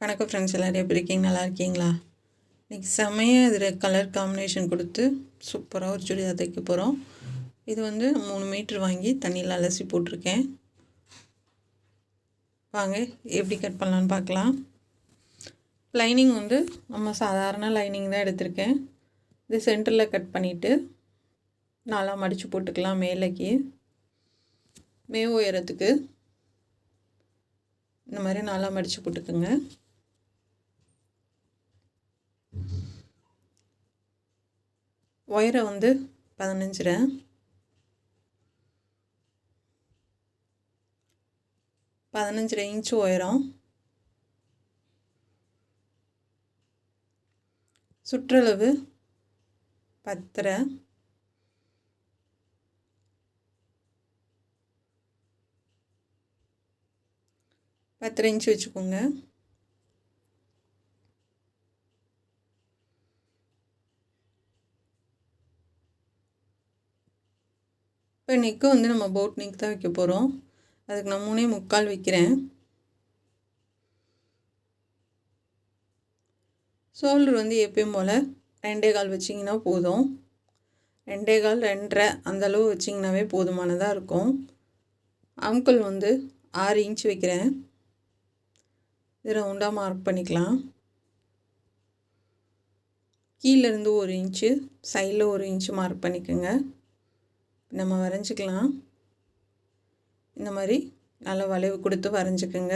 வணக்கம் ஃப்ரெண்ட்ஸ், எல்லோரும் எப்படி இருக்கீங்க? நல்லா இருக்கீங்களா? இன்றைக்கி செம்மையாக இதில் கலர் காம்பினேஷன் கொடுத்து சூப்பராக ஒரு சுடிதார் தைக்க போகிறோம். இது 3 மீட்ரு வாங்கி தண்ணியில் அலசி போட்டிருக்கேன். வாங்க எப்படி கட் பண்ணலான்னு பார்க்கலாம். லைனிங் நம்ம சாதாரண லைனிங் தான் எடுத்திருக்கேன். இது சென்டரில் கட் பண்ணிவிட்டு நாலாக மடித்து போட்டுக்கலாம். மேலேக்கு மேவு உயரத்துக்கு இந்த மாதிரி நாலாக மடித்து போட்டுக்குங்க. ஒயரை 15 இன்ச்சு உயரம். சுற்றளவு 10. இன்ச்சு வச்சுக்கோங்க. இப்போ நெக்கு நம்ம போட் நெக் தான் வைக்க போகிறோம். அதுக்கு நான் 3.25 வைக்கிறேன். ஷோல்டர் எப்பயும் போல் 2.25 வச்சிங்கன்னா போதும். 2.25 2.5 அந்தளவு வச்சிங்கனாவே போதுமானதாக இருக்கும். ஆம்கோல் 6 இன்ச்சு வைக்கிறேன். இது ரவுண்டாக மார்க் பண்ணிக்கலாம். கீழேருந்து 1 இன்ச்சு, சைடில் 1 இன்ச்சு மார்க் பண்ணிக்கோங்க. நம்ம வரைஞ்சிக்கலாம். இந்த மாதிரி நல்லா வளைவு கொடுத்து வரைஞ்சிக்கோங்க.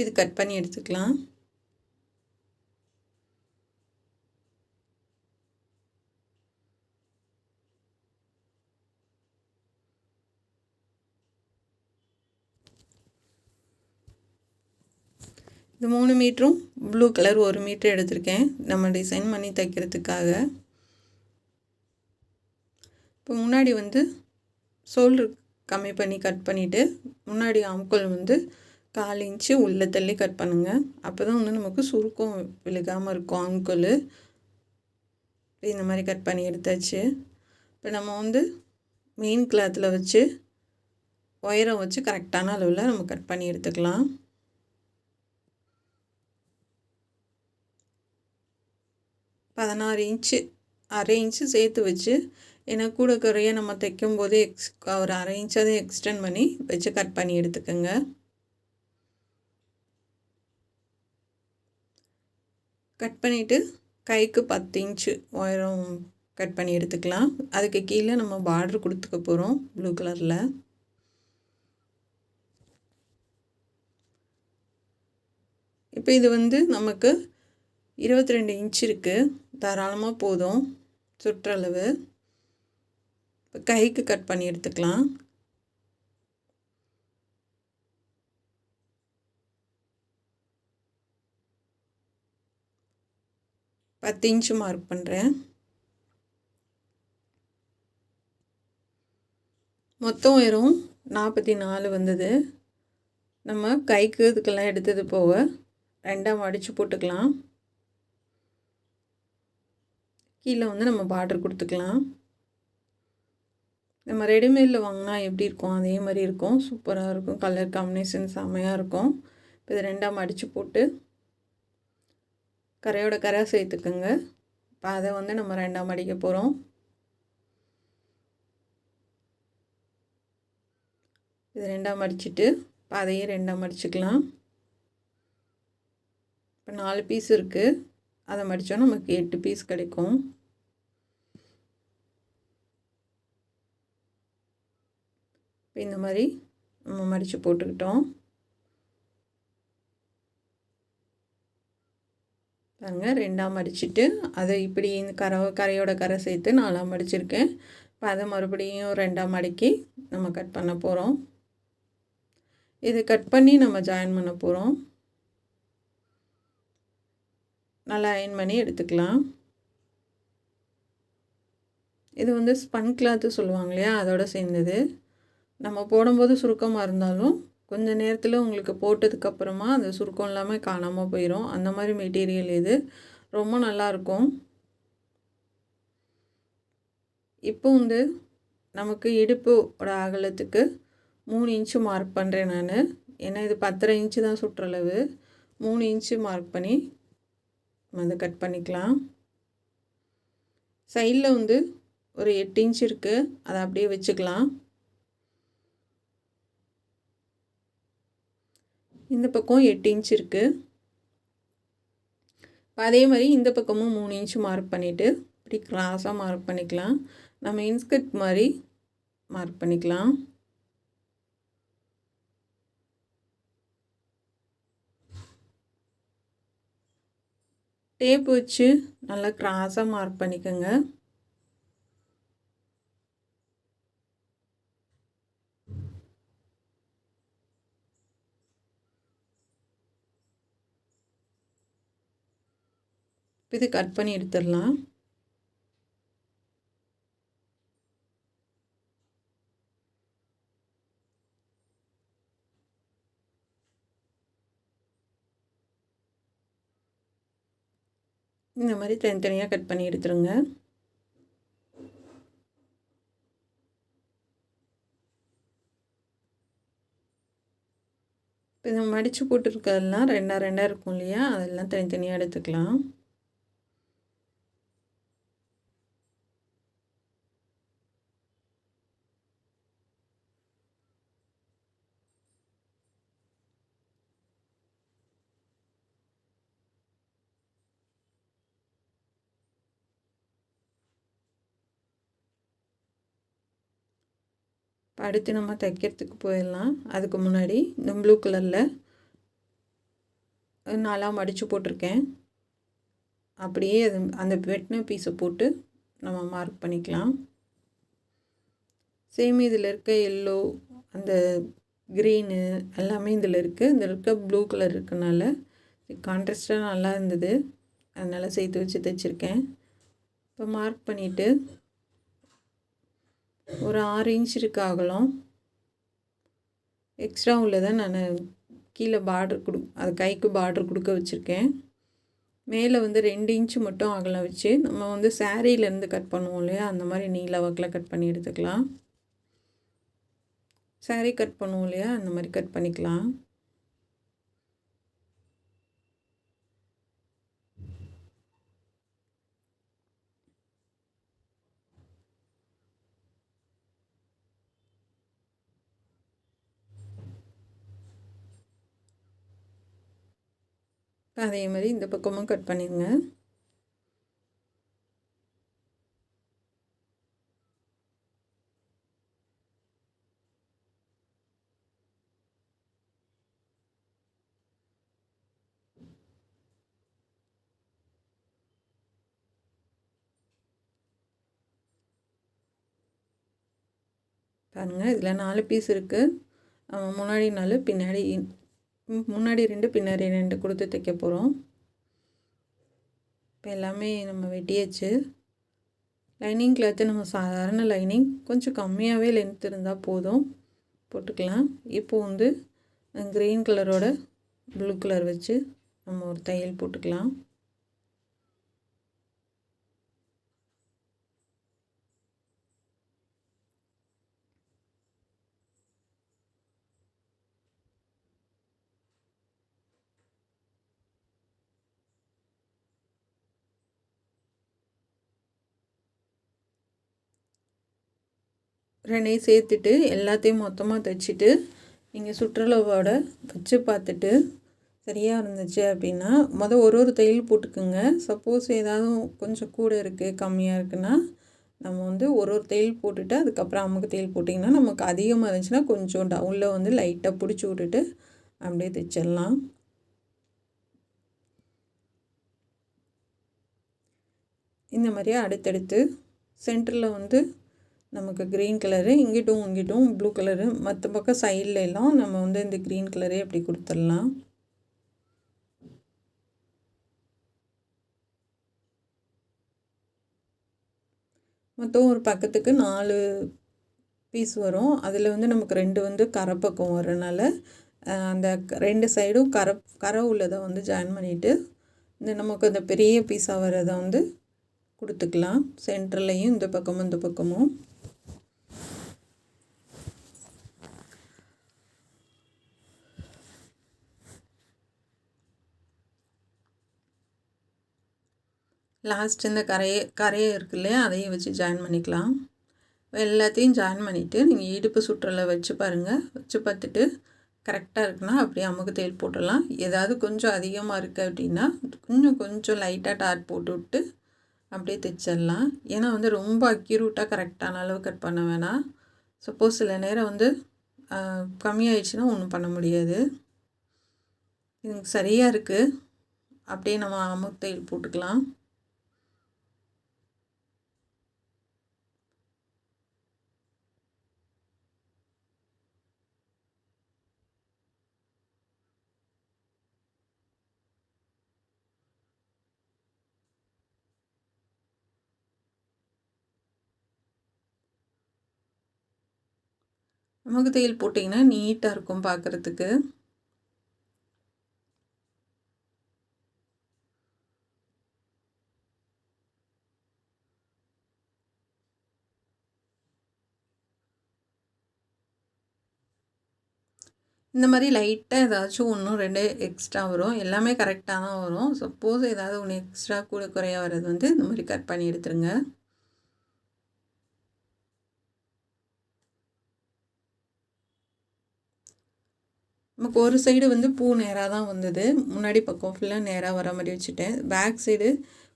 இது கட் பண்ணி எடுத்துக்கலாம். இது 3 மீட்டரும் ப்ளூ கலர் 1 மீட்டர் எடுத்திருக்கேன் நம்ம டிசைன் பண்ணி தைக்கிறதுக்காக. இப்போ முன்னாடி ஷோல்டர் கம்மி பண்ணி கட் பண்ணிவிட்டு முன்னாடி ஆம்கோல் 1/4 இன்ச்சு உள்ளே தள்ளி கட் பண்ணுங்கள். அப்போ தான் நமக்கு சுருக்கம் விழுகாமல் இருக்கும் ஆம்கோல். இந்த மாதிரி கட் பண்ணி எடுத்தாச்சு. இப்போ நம்ம மெயின் கிளாத்தில் வச்சு ஒயரம் வச்சு கரெக்டான அளவில் நம்ம கட் பண்ணி எடுத்துக்கலாம். 16 இன்ச்சு 1/2 இன்ச்சு சேர்த்து வச்சு, ஏன்னா கூட குறைய நம்ம தைக்கும் போதே ஒரு 1/2 இன்ச்சாவது எக்ஸ்டெண்ட் பண்ணி வச்சு கட் பண்ணி எடுத்துக்கோங்க. கட் பண்ணிவிட்டு கைக்கு 10 இன்ச்சு உயரம் கட் பண்ணி எடுத்துக்கலாம். அதுக்கு கீழே நம்ம பார்டர் கொடுத்துக்க போகிறோம் ப்ளூ கலரில். இப்போ இது நமக்கு 22 இன்ச் இருக்குது. தாராளமாக போதும் சுற்றளவு. இப்போ கைக்கு கட் பண்ணி எடுத்துக்கலாம். பத்து இன்ச்சு மார்க் பண்ணுறேன். மொத்தம் உயரம் 44 வந்தது. நம்ம கைக்கு இதுக்கெல்லாம் எடுத்தது போக 2ஆக மடித்து போட்டுக்கலாம். கீழே நம்ம பார்டர் கொடுத்துக்கலாம். நம்ம ரெடிமேடில் வாங்கினா எப்படி இருக்கும் அதே மாதிரி இருக்கும். சூப்பராக இருக்கும். கலர் காம்பினேஷன் செம்மையாக இருக்கும். இப்போ இது 2ஆக மடித்து போட்டு கரையோட கரை சேர்த்துக்குங்க. இப்போ அதை நம்ம 2ஆக மடிக்க போகிறோம். இது 2ஆக மடிச்சுட்டு இப்போ அதையும் 2ஆக மடிச்சுக்கலாம். இப்போ 4 பீஸ் இருக்குது. அதை மடித்தோன்னா நமக்கு 8 பீஸ் கிடைக்கும். இப்போ இந்த மாதிரி நம்ம மடித்து போட்டுக்கிட்டோம். பாருங்கள், 2ஆக மடிச்சுட்டு அதை இப்படி இந்த கரையோட கரை சேர்த்து 4ஆக மடிச்சிருக்கேன். இப்போ அதை மறுபடியும் 2ஆக மடக்கி நம்ம கட் பண்ண போகிறோம். இது கட் பண்ணி நம்ம ஜாயின் பண்ண போகிறோம். நல்லா அயன் பண்ணி எடுத்துக்கலாம். இது ஸ்பன் கிளாத்து சொல்லுவாங்க இல்லையா, அதோடு சேர்ந்தது. நம்ம போடும்போது சுருக்கமாக இருந்தாலும் கொஞ்சம் நேரத்தில் உங்களுக்கு போட்டதுக்கப்புறமா அந்த சுருக்கம் இல்லாமல் காணாமல் போயிடும். அந்த மாதிரி மெட்டீரியல் இது ரொம்ப நல்லாயிருக்கும். இப்போ நமக்கு இடுப்போட அகலத்துக்கு 3 இன்ச்சு மார்க் பண்ணுறேன் நான். ஏன்னா இது 10.5 இன்ச்சு தான் சுற்றளவு. 3 இன்ச்சு மார்க் பண்ணி அதை கட் பண்ணிக்கலாம். சைடில் வந்து ஒரு 8 இன்ச் இருக்குது, அதை அப்படியே வச்சுக்கலாம். இந்த பக்கம் 8 இன்ச் இருக்குது. அதே மாதிரி இந்த பக்கமும் 3 இன்ச் மார்க் பண்ணிவிட்டு இப்படி கிராஸாக மார்க் பண்ணிக்கலாம். நம்ம இன்ஸ்கர்ட் மாதிரி மார்க் பண்ணிக்கலாம். டேப் வச்சு நல்லா கிராஸாக மார்க் பண்ணிக்கோங்க. இது கட் பண்ணி எடுத்துடலாம். இந்த மாதிரி தனித்தனியாக கட் பண்ணி எடுத்துருங்க. இப்போ இந்த மடித்து போட்டுருக்கிறதெல்லாம் ரெண்டாக ரெண்டாக இருக்கும் இல்லையா, அதெல்லாம் தனித்தனியாக எடுத்துக்கலாம். அடுத்து நம்ம தைக்கிறதுக்கு போயிடலாம். அதுக்கு முன்னாடி இந்த ப்ளூ கலரில் 4 மடித்து போட்டிருக்கேன். அப்படியே அது அந்த வெட்டின பீஸை போட்டு நம்ம மார்க் பண்ணிக்கலாம். சேம் இதில் இருக்க எல்லோ, அந்த க்ரீனு எல்லாமே இதில் இருக்குது. இதில் இருக்க ப்ளூ கலர் இருக்கனால கான்ட்ராஸ்டாக நல்லா இருந்தது, அதனால் சேர்த்து வச்சு தைச்சிருக்கேன். இப்போ மார்க் பண்ணிவிட்டு ஒரு 6 இன்ச் இருக்கு அகலம். எக்ஸ்ட்ரா உள்ளதை நான் கீழே பார்டர் அது கைக்கு பார்டர் கொடுக்க வச்சுருக்கேன். மேலே வந்து 2 இன்ச்சு மட்டும் அகலம் வச்சு நம்ம வந்து சாரீலேருந்து கட் பண்ணுவோம் இல்லையா, அந்த மாதிரி நீல வாக்கில் கட் பண்ணி எடுத்துக்கலாம். சாரீ கட் பண்ணுவோம் இல்லையா, அந்த மாதிரி கட் பண்ணிக்கலாம். அதே மாதிரி இந்த பக்கமும் கட் பண்ணிடுங்க. பாருங்கள், இதில் 4 பீஸ் இருக்குது. முன்னாடி 4, பின்னாடி முன்னாடி 2, பின்னாடி 2 கொடுத்து தைக்க போகிறோம். இப்போ எல்லாமே நம்ம வெட்டியாச்சு. லைனிங் கிளாத்து நம்ம சாதாரண லைனிங், கொஞ்சம் கம்மியாகவே லென்த் இருந்தால் போதும், போட்டுக்கலாம். இப்போ வந்து க்ரீன் கலரோட ப்ளூ கலர் வச்சு நம்ம ஒரு தையல் போட்டுக்கலாம். ரெண்டையும் சேர்த்துட்டு எல்லாத்தையும் மொத்தமாக தைச்சிட்டு நீங்கள் சுற்றளவோட வச்சு பார்த்துட்டு சரியாக இருந்துச்சு அப்படின்னா ஒரு தையல் போட்டுக்குங்க. சப்போஸ் ஏதாவது கொஞ்சம் கூட இருக்குது, கம்மியாக இருக்குன்னா நம்ம வந்து ஒரு தையல் போட்டுட்டு அதுக்கப்புறம் அமுக்கு தையல் போட்டிங்கன்னா நமக்கு அதிகமாக இருந்துச்சுன்னா கொஞ்சம் டவுனில் வந்து லைட்டாக பிடிச்சி விட்டுட்டு அப்படியே தைச்சிடலாம். இந்த மாதிரியே அடுத்தடுத்து சென்டரில் வந்து நமக்கு க்ரீன் கலரு, இங்கிட்டும் ப்ளூ கலரு, மற்ற பக்கம் சைடில் எல்லாம் நம்ம வந்து இந்த க்ரீன் கலரே அப்படி கொடுத்துடலாம். மொத்தம் ஒரு பக்கத்துக்கு 4 பீஸ் வரும். அதில் வந்து நமக்கு 2 வந்து கரை பக்கம் வரனால அந்த 2 சைடும் கரை உள்ளதை வந்து ஜாயின் பண்ணிவிட்டு இந்த நமக்கு அந்த பெரிய பீஸாக வரதை வந்து கொடுத்துக்கலாம். சென்டர்லையும் இந்த பக்கமும் லாஸ்ட் இந்த கரையை இருக்கு இல்லையா, அதையும் வச்சு ஜாயின் பண்ணிக்கலாம். எல்லாத்தையும் ஜாயின் பண்ணிவிட்டு நீங்கள் இடுப்பு சுற்றலை வச்சு பாருங்கள். வச்சு பார்த்துட்டு கரெக்டாக இருக்குன்னா அப்படியே அமுக்கு தையல் போட்டுடலாம். ஏதாவது கொஞ்சம் அதிகமாக இருக்குது அப்படின்னா கொஞ்சம் லைட்டாக டாட் போட்டு விட்டு அப்படியே தைச்சிடலாம். ஏன்னா வந்து ரொம்ப அக்யூரேட்டாக கரெக்டான அளவு கட் பண்ண வேணாம். சப்போஸ் சில நேரம் வந்து கம்மியாயிடுச்சுன்னா ஒன்றும் பண்ண முடியாது. இது சரியாக இருக்குது. அப்படியே நம்ம அமுக்கு தையல் போட்டுக்கலாம். அமுக்கு தையல் போட்டிங்கன்னா நீட்டாக இருக்கும் பார்க்குறதுக்கு. இந்த மாதிரி லைட்டாக ஏதாச்சும் 1 2 எக்ஸ்ட்ரா வரும். எல்லாமே கரெக்டாக தான் வரும். சப்போஸ் ஏதாவது ஒன்று எக்ஸ்ட்ரா கூட குறைய வர்றது வந்து இந்த மாதிரி கட் பண்ணி எடுத்துருங்க. நமக்கு ஒரு சைடு வந்து பூ நேராக தான் வந்தது. முன்னாடி பக்கம் ஃபுல்லாக நேராக வர மாதிரி வச்சுட்டேன். பேக் சைடு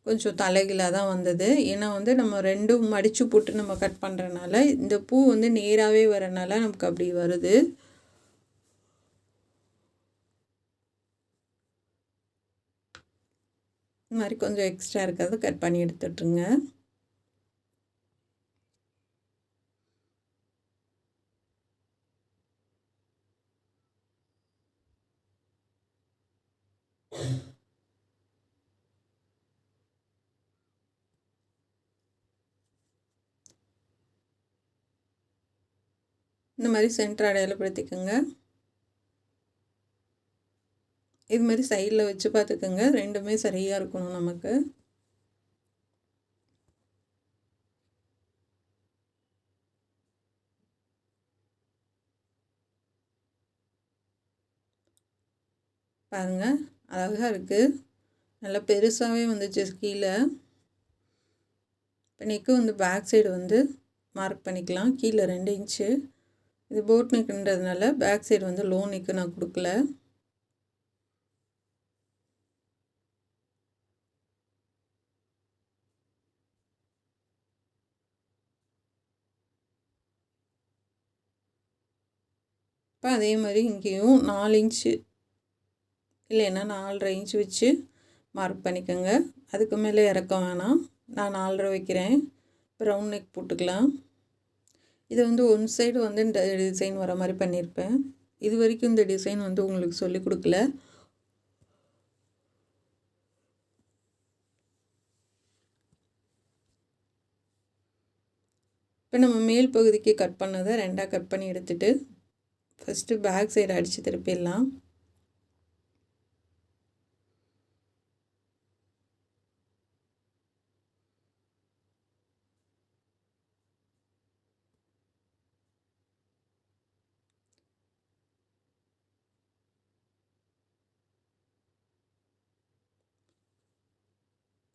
கொஞ்சம் தலைகீழாக தான் வந்தது. ஏன்னா வந்து நம்ம 2ம் மடித்து போட்டு நம்ம கட் பண்ணுறனால இந்த பூ வந்து நேராகவே வரனால நமக்கு அப்படி வருது. இந்த மாதிரி கொஞ்சம் எக்ஸ்ட்ரா இருக்கிறத கட் பண்ணி எடுத்துட்ருங்க. இந்த மாதிரி சென்டர் அடையாளப்படுத்திக்கோங்க. இது மாதிரி சைடில் வச்சு பார்த்துக்கோங்க. 2மே சரியாக இருக்கணும் நமக்கு. பாருங்கள், அழகாக இருக்குது. நல்லா பெருசாகவே வந்துச்சு கீழே. இப்போ நெக்கு வந்து பேக் சைடு வந்து மார்க் பண்ணிக்கலாம். கீழே 2 இன்ச்சு. இது போட் நெக்குன்றதுனால பேக் சைடு வந்து லோ நெக்கு நான் கொடுக்கல. இப்போ அதே மாதிரி இங்கேயும் 4 இன்ச்சு இல்லைன்னா 4.5 இன்ச்சு வச்சு மார்க் பண்ணிக்கோங்க. அதுக்கு மேலே இறக்க வேணாம். நான் 4.5 வைக்கிறேன். இப்போ ரவுண்ட் நெக் போட்டுக்கலாம். இது வந்து ஒன் சைடு வந்து இந்த டிசைன் வர மாதிரி பண்ணியிருப்பேன். இது வரைக்கும் இந்த டிசைன் வந்து உங்களுக்கு சொல்லிக் கொடுக்கல. இப்போ நம்ம மேல் பகுதிக்கு கட் பண்ணதை 2ஆக கட் பண்ணி எடுத்துகிட்டு ஃபஸ்ட்டு பேக் சைடு அடித்து திருப்பிடலாம்.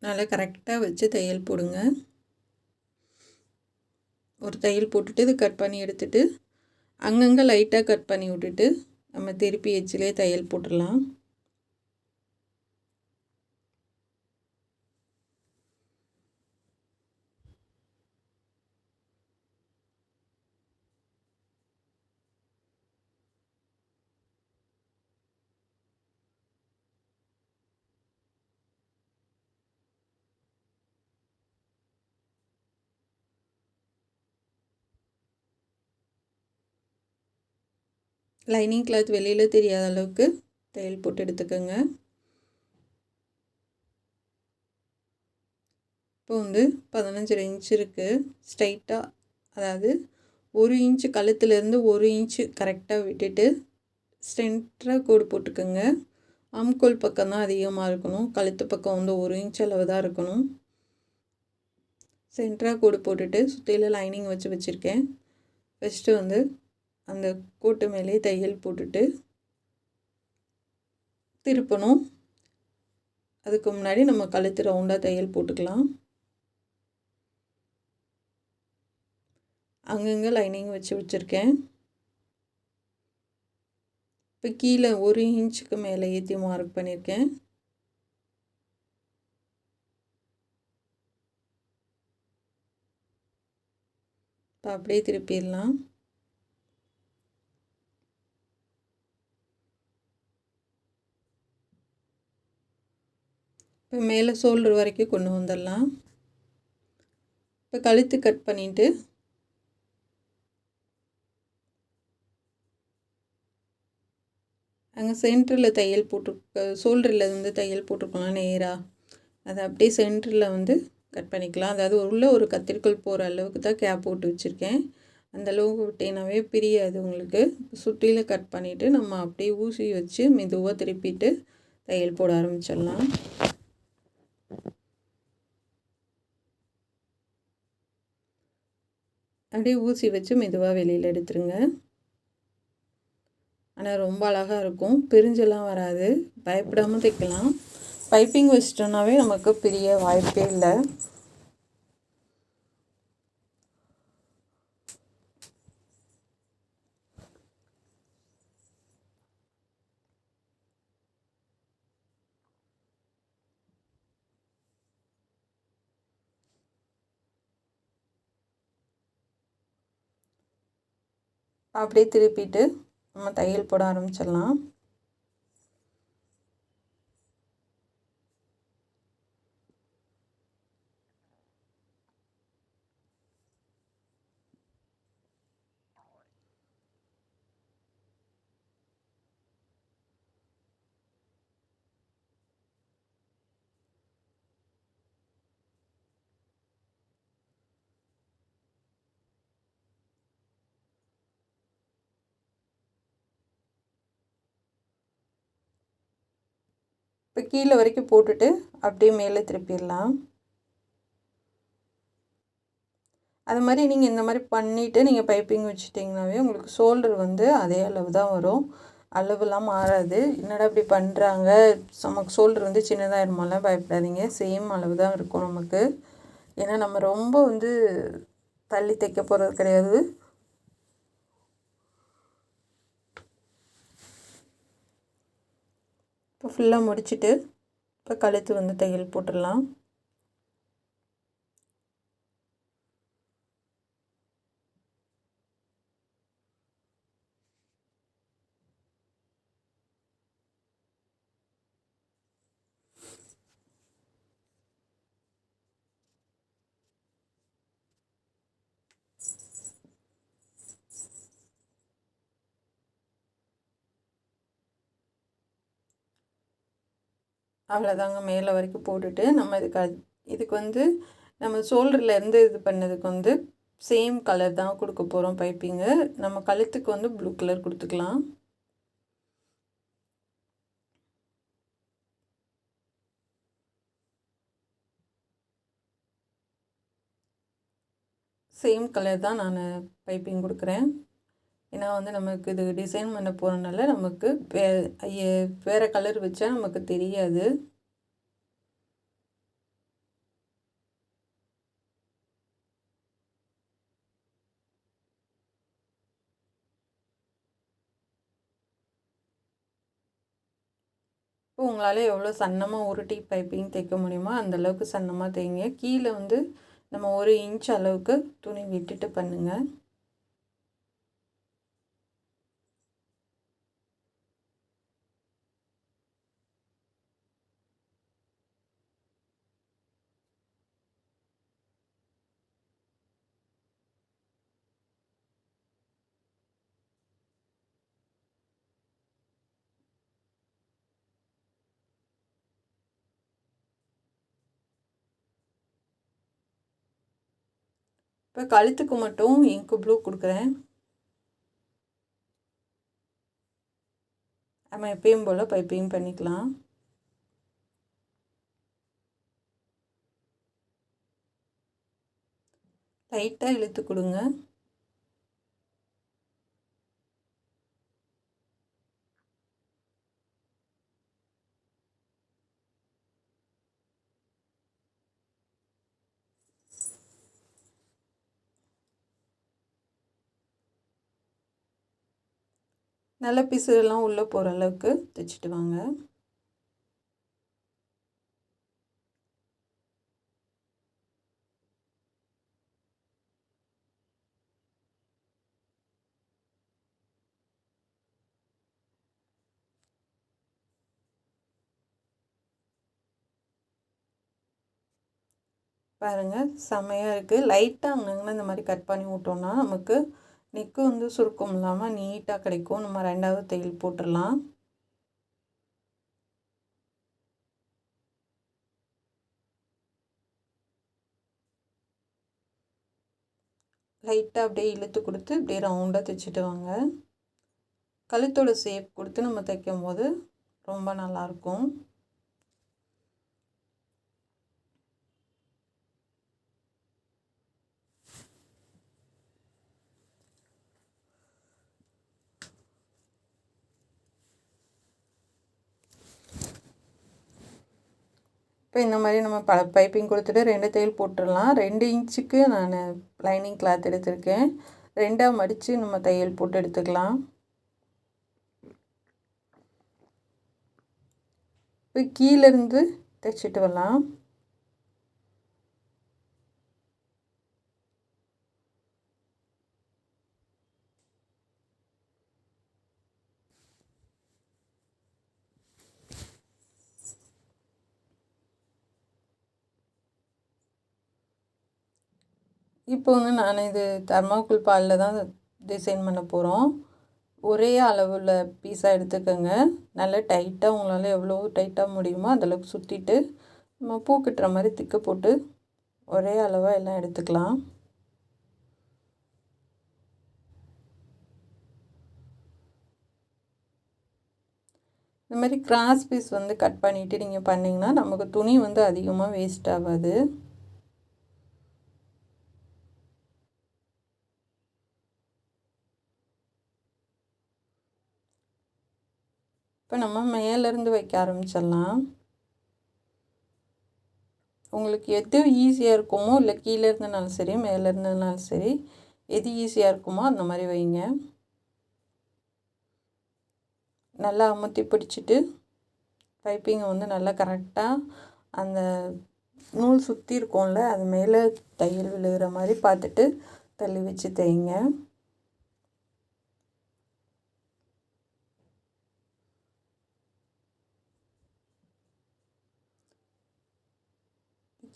நல்லா கரெக்டாக வச்சு தையல் போடுங்க. ஒரு தையல் போட்டுட்டு இது கட் பண்ணி எடுத்துகிட்டு அங்கங்கே லைட்டாக கட் பண்ணி விட்டுட்டு நம்ம திருப்பி எச்சிலே தையல் போட்டுடலாம். லைனிங் கிளாத் வெளியில் தெரியாத அளவுக்கு தையல் போட்டு எடுத்துக்கோங்க. இப்போ வந்து 15 இன்ச் இருக்குது. ஸ்ட்ரைட்டாக, அதாவது 1 இன்ச்சு கழுத்துலேருந்து 1 இன்ச்சு கரெக்டாக விட்டுட்டு சென்டராக கோடு போட்டுக்கோங்க. ஆம்கோல் பக்கம் தான் அதிகமாக இருக்கணும். கழுத்து பக்கம் வந்து 1 இன்ச் அளவு தான் இருக்கணும். சென்டராக கோடு போட்டுட்டு சுற்றில லைனிங் வச்சு வச்சுருக்கேன். ஃபஸ்ட்டு வந்து அந்த கோட்டு மேலே தையல் போட்டுட்டு திருப்பணும். அதுக்கு முன்னாடி நம்ம கழுத்து ரவுண்டாக தையல் போட்டுக்கலாம். அங்கங்கே லைனிங் வச்சு வச்சுருக்கேன். இப்போ கீழே 1 இன்ச்சுக்கு மேலே ஏற்றி மார்க் பண்ணியிருக்கேன். இப்போ அப்படியே திருப்பிடலாம். இப்போ மேலே ஷோல்டர் வரைக்கும் கொண்டு வந்துடலாம். இப்போ கழுத்து கட் பண்ணிவிட்டு அங்கே சென்டரில் தையல் ஷோல்டரில் வந்து தையல் போட்டிருக்கலாம் நேராக. அதை அப்படியே சென்டரில் வந்து கட் பண்ணிக்கலாம். அதாவது உள்ளே ஒரு கத்திரிக்கோல் போகிற அளவுக்கு தான் கேப் போட்டு வச்சுருக்கேன். அந்த அளவுக்கு விட்டேனாவே பிரியாது உங்களுக்கு. சுற்றியில் கட் பண்ணிவிட்டு நம்ம அப்படியே ஊசி வச்சு மெதுவாக திருப்பிட்டு தையல் போட ஆரம்பிச்சிடலாம். அப்படியே ஊசி வச்சு மெதுவாக வெளியில் எடுத்துருங்க. ஆனால் ரொம்ப அழகாக இருக்கும், பிரிஞ்செல்லாம் வராது, பயப்படாமல் தைக்கலாம். பைப்பிங் வச்சிட்டோன்னாவே நமக்கு பிரிய வாய்ப்பே இல்லை. அப்படியே திருப்பிட்டு நம்ம தையல் போட ஆரம்பிச்சிடலாம். இப்போ கீழே வரைக்கும் போட்டுட்டு அப்படியே மேலே திருப்பிடலாம். அது மாதிரி நீங்கள் இந்த மாதிரி பண்ணிவிட்டு நீங்கள் பைப்பிங் வச்சுட்டிங்கனாவே உங்களுக்கு ஷோல்டர் வந்து அதே அளவு தான் வரும், அளவுலாம் மாறாது. என்னடா இப்படி பண்ணுறாங்க, நமக்கு ஷோல்டர் வந்து சின்னதாகிடுமாலாம் பயப்படாதீங்க, சேம் அளவு தான் இருக்கும் நமக்கு. ஏன்னா நம்ம ரொம்ப வந்து தள்ளி தைக்க போகிறது கிடையாது. இப்போ ஃபுல்லாக முடிச்சுட்டு இப்போ கழுத்து வந்து தையல் போட்டுடலாம். அவ்வளோதாங்க, மேலே வரைக்கும் போட்டுட்டு நம்ம இதுக்கு வந்து நம்ம ஷோல்டர்லேருந்து இது பண்ணதுக்கு வந்து சேம் கலர் தான் கொடுக்க போகிறோம் பைப்பிங்கு. நம்ம கழுத்துக்கு வந்து ப்ளூ கலர் கொடுத்துக்கலாம். சேம் கலர் தான் நான் பைப்பிங் கொடுக்குறேன். ஏன்னா வந்து நமக்கு இது டிசைன் பண்ண போகிறனால நமக்கு வேறு கலர் வச்சா நமக்கு தெரியாது. இப்போ உங்களால் எவ்வளோ சன்னமாக உருட்டி பைப்பிங் தைக்க முடியுமோ அந்தளவுக்கு சன்னமாக தைங்க. கீழே வந்து நம்ம 1 இன்ச் அளவுக்கு துணி விட்டுட்டு பண்ணுங்கள். இப்போ கழுத்துக்கு மட்டும் இங்கு ப்ளூ கொடுக்குறேன். நம்ம எப்பயும் போல் பைப்பிங் பண்ணிக்கலாம். லைட்டாக இழுத்து கொடுங்க. நல்ல பிசுறெல்லாம் உள்ளே போகிற அளவுக்கு தைச்சிட்டு வாங்க. பாருங்கள், செம்மையாக இருக்குது. லைட்டாக அங்கங்கே இந்த மாதிரி கட் பண்ணி விட்டோன்னா நமக்கு நெக்கு வந்து சுருக்கம் இல்லாமல் நீட்டாக கிடைக்கும். நம்ம 2வது தையல் போட்டுடலாம். லைட்டாக அப்படியே இழுத்து கொடுத்து அப்படியே ரவுண்டாக தைச்சிட்டு வாங்க. கழுத்தோட ஷேப் கொடுத்து நம்ம தைக்கும் போது ரொம்ப நல்லாயிருக்கும். இப்போ இந்த மாதிரி நம்ம பைப்பிங் கொடுத்துட்டு 2 தையல் போட்டுடலாம். 2 இன்ச்சுக்கு நான் லைனிங் கிளாத் எடுத்திருக்கேன். 2ஆக மடித்து நம்ம தையல் போட்டு எடுத்துக்கலாம். இப்போ கீழேருந்து தைச்சிட்டு வரலாம். இப்போ வந்து நான் இது தர்மாக்கோல் பாலில் தான் டிசைன் பண்ண போகிறோம். ஒரே அளவில் பீஸாக எடுத்துக்கோங்க. நல்லா டைட்டாக உங்களால் எவ்வளோ டைட்டாக முடியுமோ அந்தளவுக்கு சுற்றிட்டு நம்ம பூ கட்டுற மாதிரி திக்கு போட்டு ஒரே அளவாக எல்லாம் எடுத்துக்கலாம். இந்த மாதிரி கிராஸ் பீஸ் வந்து கட் பண்ணிவிட்டு நீங்கள் பண்ணிங்கன்னா நமக்கு துணி வந்து அதிகமாக வேஸ்ட் ஆகாது. இப்போ நம்ம மேலேருந்து வைக்க ஆரம்பிச்சிடலாம். உங்களுக்கு எது ஈஸியாக இருக்குமோ, இல்லை கீழே இருந்தனாலும் சரி மேலே இருந்ததுனாலும் சரி, எது ஈஸியாக இருக்குமோ அந்த மாதிரி வைங்க. நல்லா அமுத்தி பிடிச்சிட்டு பைப்பிங்கை வந்து நல்லா கரெக்டாக அந்த நூல் சுற்றி இருக்கும்ல அது மேலே தையல் விழுகிற மாதிரி பார்த்துட்டு தள்ளி வச்சு தைங்க.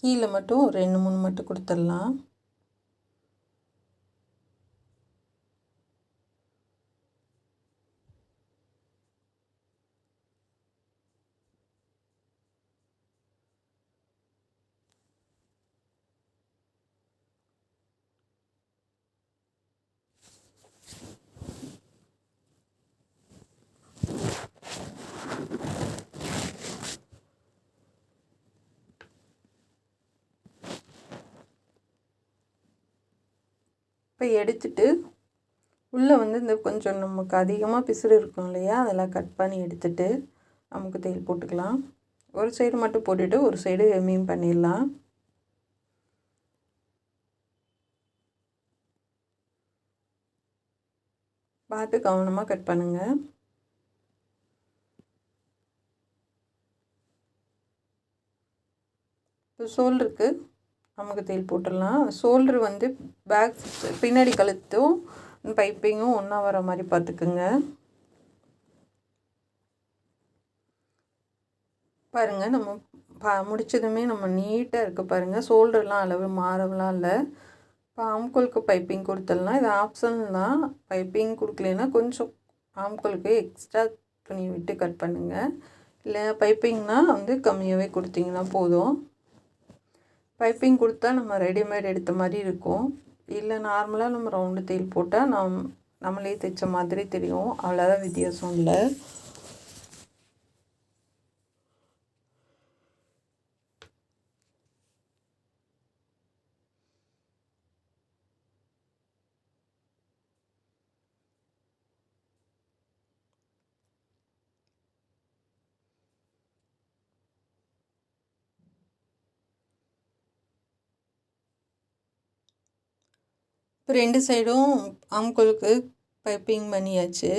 கீழே மட்டும் 2 3 மட்டும் கொடுத்துடலாம். இப்போ எடுத்துட்டு உள்ளே வந்து இந்த கொஞ்சம் நமக்கு அதிகமாக பிசுறு இருக்கும் இல்லையா, அதெல்லாம் கட் பண்ணி எடுத்துட்டு நமக்கு தையல் போட்டுக்கலாம். ஒரு சைடு மட்டும் போட்டுட்டு ஒரு சைடு மீன் பண்ணிடலாம். பார்த்து கவனமாக கட் பண்ணுங்கள். இப்போ ஷோல்டருக்கு நமக்கு தையல் போட்டுடலாம். ஷோல்டர் வந்து பேக் பின்னாடி கழுத்தும் பைப்பிங்கும் ஒன்றா வர மாதிரி பார்த்துக்குங்க. பாருங்கள், நம்ம முடித்ததுமே நம்ம நீட்டாக இருக்குது பாருங்கள். ஷோல்டர்லாம் அளவு மாறவெலாம் இல்லை. இப்போ ஆம்கோலுக்கு பைப்பிங் கொடுத்துடலாம். இது ஆப்ஷன் தான். பைப்பிங் கொடுக்கலன்னா கொஞ்சம் ஆம்கோலுக்கு எக்ஸ்ட்ரா துணி விட்டு கட் பண்ணுங்கள். இல்லை பைப்பிங்னால் வந்து கம்மியாகவே கொடுத்தீங்கன்னா போதும். பைப்பிங் கொடுத்தா நம்ம ரெடிமேட் எடுத்த மாதிரி இருக்கும். இல்லை நார்மலாக நம்ம ரவுண்டு தையல் போட்டால் நம்மளே தைச்ச மாதிரி தெரியும். அவ்வளோதான், வித்தியாசம் இல்லை. இப்போ 2 சைடும் ஆம்கோலுக்கு பைப்பிங் பண்ணியாச்சு.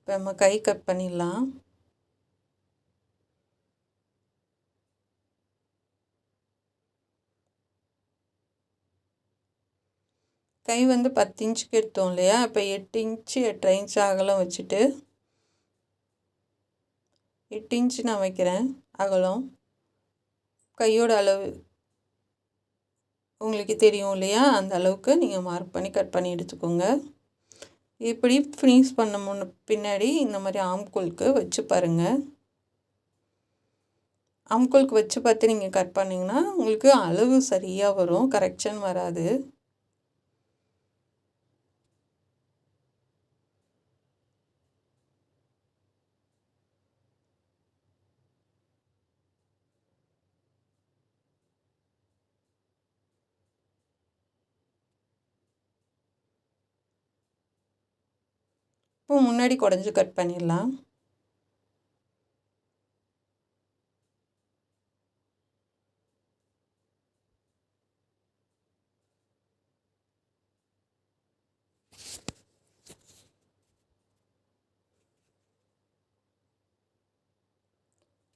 இப்போ நம்ம கை கட் பண்ணிடலாம். கை வந்து 10 இன்ச்சுக்கு எடுத்தோம் இல்லையா, இப்போ 8 இன்ச்சு 8.5 இன்ச்சு அகலம் வச்சுட்டு 8 இன்ச்சு நான் வைக்கிறேன் அகலம். கையோட அளவு உங்களுக்கு தெரியும் இல்லையா, அந்த அளவுக்கு நீங்கள் மார்க் பண்ணி கட் பண்ணி எடுத்துக்கோங்க. இப்படி ஃபினிஷ் பண்ண பின்னாடி இந்த மாதிரி ஆம்கோலுக்கு வச்சு பாருங்கள். ஆம்கோலுக்கு வச்சு பார்த்து நீங்கள் கட் பண்ணிங்கன்னா உங்களுக்கு அளவு சரியாக வரும், கரெக்ஷன் வராது. இப்போ முன்னாடி குடஞ்சி கட் பண்ணிடலாம்.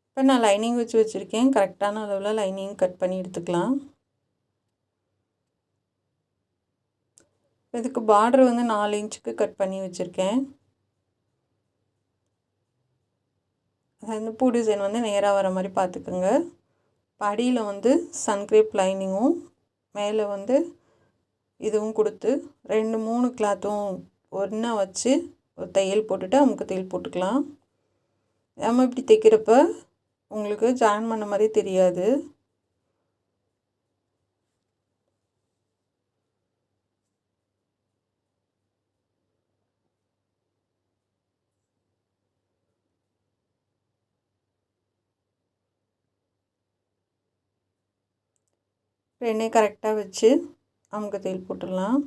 இப்போ நான் லைனிங் வச்சு வச்சுருக்கேன். கரெக்டான அளவில் லைனிங் கட் பண்ணி எடுத்துக்கலாம். இதுக்கு பார்டர் வந்து 4 இன்ச்சுக்கு கட் பண்ணி வச்சுருக்கேன். அந்த பூ டிசைன் வந்து நேராக வர மாதிரி பார்த்துக்குங்க. அடியில் வந்து சன்க்ரேப் லைனிங்கும் மேலே வந்து இதுவும் கொடுத்து 2-3 கிளாத்தும் ஒன்றா வச்சு ஒரு தையல் போட்டுட்டு அமுக்கு தையல் போட்டுக்கலாம். நம்ம இப்படி தைக்கிறப்ப உங்களுக்கு ஜாயின் பண்ண மாதிரி தெரியாது. ரெண்டையும் கரெக்டாக வச்சு அமுக்கு தையல் போட்டுடலாம்.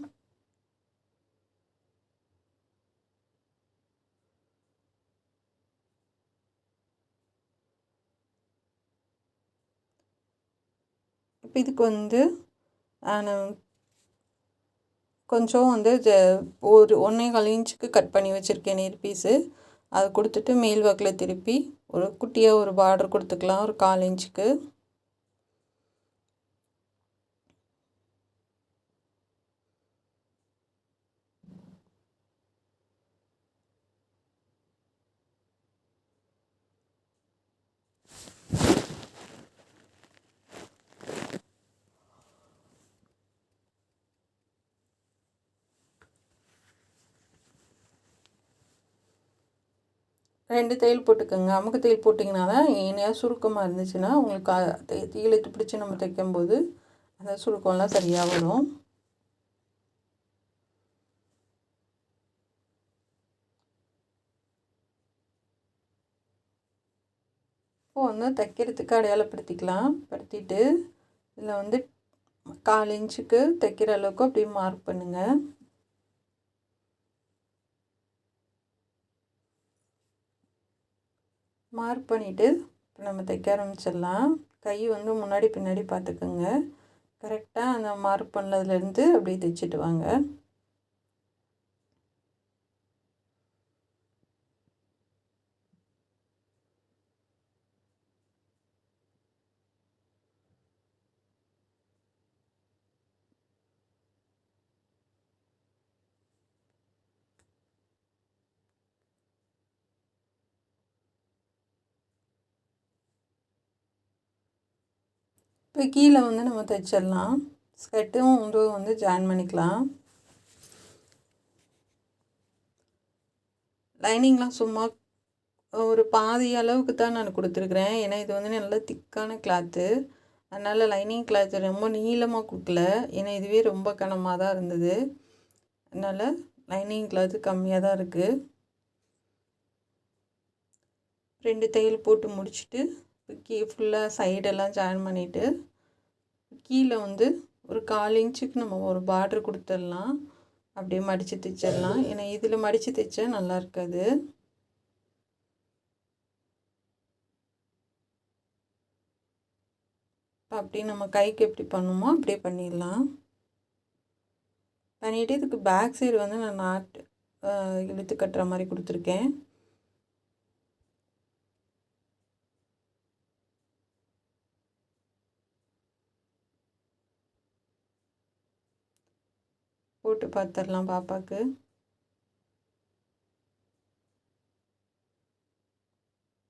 இப்போ இதுக்கு வந்து கொஞ்சம் வந்து ஒரு 1.25 இன்ச்சுக்கு கட் பண்ணி வச்சுருக்கேன் நெல் பீஸு. அதை கொடுத்துட்டு மேல் வாக்கில் திருப்பி ஒரு குட்டியாக ஒரு பார்டர் கொடுத்துக்கலாம், ஒரு 1/4 இன்ச்சுக்கு. ரெண்டு தையல் போட்டுக்கோங்க. அமுக்கு தையல் போட்டிங்கன்னா தான் ஏனையாக சுருக்கமாக இருந்துச்சுன்னா உங்களுக்கு இழுத்து பிடிச்சி நம்ம தைக்கும்போது அந்த சுருக்கம்லாம் சரியாக வரும். இப்போது வந்து தைக்கிறதுக்கு அடையாளப்படுத்திக்கலாம். படுத்திட்டு இதில் வந்து 1/4 இன்ச்சுக்கு தைக்கிற அளவுக்கு அப்படியே மார்க் பண்ணுங்கள். மார்க் பண்ணிவிட்டு இப்போ நம்ம தைக்க ஆரம்பிச்சிடலாம். கை வந்து முன்னாடி பின்னாடி பார்த்துக்குங்க. கரெக்டாக அந்த மார்க் பண்ணதுலேருந்து அப்படியே தைச்சிட்டு வாங்க. இப்போ கீழே வந்து நம்ம தைச்சிடலாம். ஸ்கர்ட்டும் வந்து ஜாயின் பண்ணிக்கலாம். லைனிங்லாம் சும்மா ஒரு பாதி அளவுக்கு தான் நான் கொடுத்துருக்குறேன். ஏன்னா இது வந்து நல்லா திக்கான கிளாத்து. அதனால் லைனிங் கிளாத்து ரொம்ப நீளமாக கொடுக்கல. ஏன்னா இதுவே ரொம்ப கனமாக தான் இருந்தது. அதனால் லைனிங் கிளாத்து கம்மியாக தான் இருக்குது. 2 தையல் போட்டு முடிச்சுட்டு ஃபுல்லாக சைடெல்லாம் ஜாயின் பண்ணிவிட்டு கீழே வந்து ஒரு 1/4 இன்ச்சுக்கு நம்ம ஒரு பார்டர் கொடுத்துடலாம். அப்படியே மடித்து தைச்சிடலாம். ஏன்னா இதில் மடித்து தைச்சா நல்லா இருக்காது. அப்படி நம்ம கைக்கு எப்படி பண்ணுமோ அப்படியே பண்ணிடலாம். பண்ணிவிட்டு இதுக்கு பேக் சைடு வந்து நான் இழுத்து கட்டுற மாதிரி கொடுத்துருக்கேன். போட்டு பார்த்துடலாம் பாப்பாவுக்கு.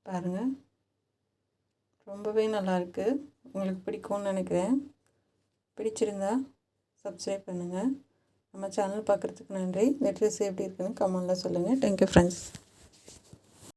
பாருங்கள், ரொம்பவே நல்லாயிருக்கு. உங்களுக்கு பிடிக்கும்னு நினைக்கிறேன். பிடிச்சிருந்தா சப்ஸ்கிரைப் பண்ணுங்கள். நம்ம சேனல் பார்க்குறதுக்கு நன்றி. இந்த ட்ரெஸ் எப்படி இருக்குன்னு கமெண்டில் சொல்லுங்கள். Thank you friends.